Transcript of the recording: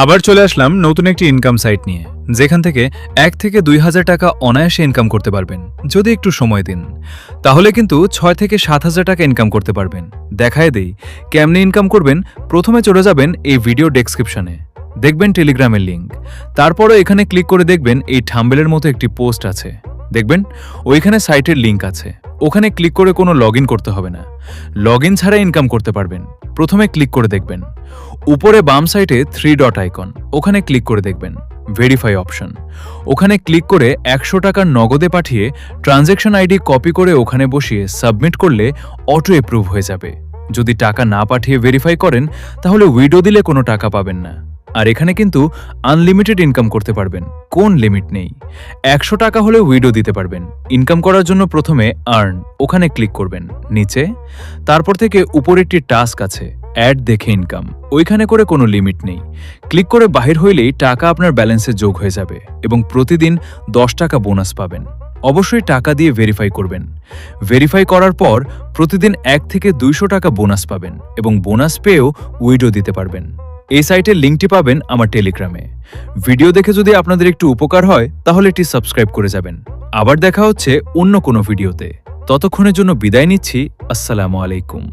আবার চলে আসলাম নতুন একটি ইনকাম সাইট নিয়ে, যেখান থেকে 1 থেকে 2,000 টাকা অনায়াসে ইনকাম করতে পারবেন যদি একটু সময় দিন। তাহলে কিন্তু 6 থেকে 7,000 টাকা ইনকাম করতে পারবেন। দেখায় দেই কেমনে ইনকাম করবেন। প্রথমে চলে যাবেন এই ভিডিও ডেসক্রিপশনে, দেখবেন টেলিগ্রামের লিঙ্ক। তারপরে এখানে ক্লিক করে দেখবেন এই থাম্বনেলের মতো একটি পোস্ট আছে, দেখবেন ওইখানে সাইটের লিঙ্ক আছে। ওখানে ক্লিক করে কোনো লগ করতে হবে না, লগ ছাড়া ইনকাম করতে পারবেন। প্রথমে ক্লিক করে দেখবেন উপরে বাম সাইডে 3 ডট আইকন, ওখানে ক্লিক করে দেখবেন ভেরিফাই অপশন। ওখানে ক্লিক করে 100 টাকার নগদে পাঠিয়ে ট্রানজ্যাকশন আইডি কপি করে ওখানে বসিয়ে সাবমিট করলে অটো অ্যাপ্রুভ হয়ে যাবে। যদি টাকা না পাঠিয়ে ভেরিফাই করেন তাহলে উইডো দিলে কোনো টাকা পাবেন না। আর এখানে কিন্তু আনলিমিটেড ইনকাম করতে পারবেন, কোন লিমিট নেই। 100 টাকা হলে উইডো দিতে পারবেন। ইনকাম করার জন্য প্রথমে আর্ন, ওখানে ক্লিক করবেন নিচে। তারপর থেকে উপরে একটি টাস্ক আছে অ্যাড দেখে ইনকাম, ওইখানে করে কোনো লিমিট নেই। ক্লিক করে বাহির হইলেই টাকা আপনার ব্যালেন্সে যোগ হয়ে যাবে এবং প্রতিদিন 10 টাকা বোনাস পাবেন। অবশ্যই টাকা দিয়ে ভেরিফাই করবেন। ভেরিফাই করার পর প্রতিদিন 1 থেকে 200 টাকা বোনাস পাবেন এবং বোনাস পেয়েও উইডো দিতে পারবেন। এই সাইটের লিঙ্কটি পাবেন আমার টেলিগ্রামে। ভিডিও দেখে যদি আপনাদের একটু উপকার হয় তাহলে এটি সাবস্ক্রাইব করে যাবেন। আবার দেখা হচ্ছে অন্য কোনো ভিডিওতে। ততক্ষণের জন্য বিদায় নিচ্ছি। আসসালামু আলাইকুম।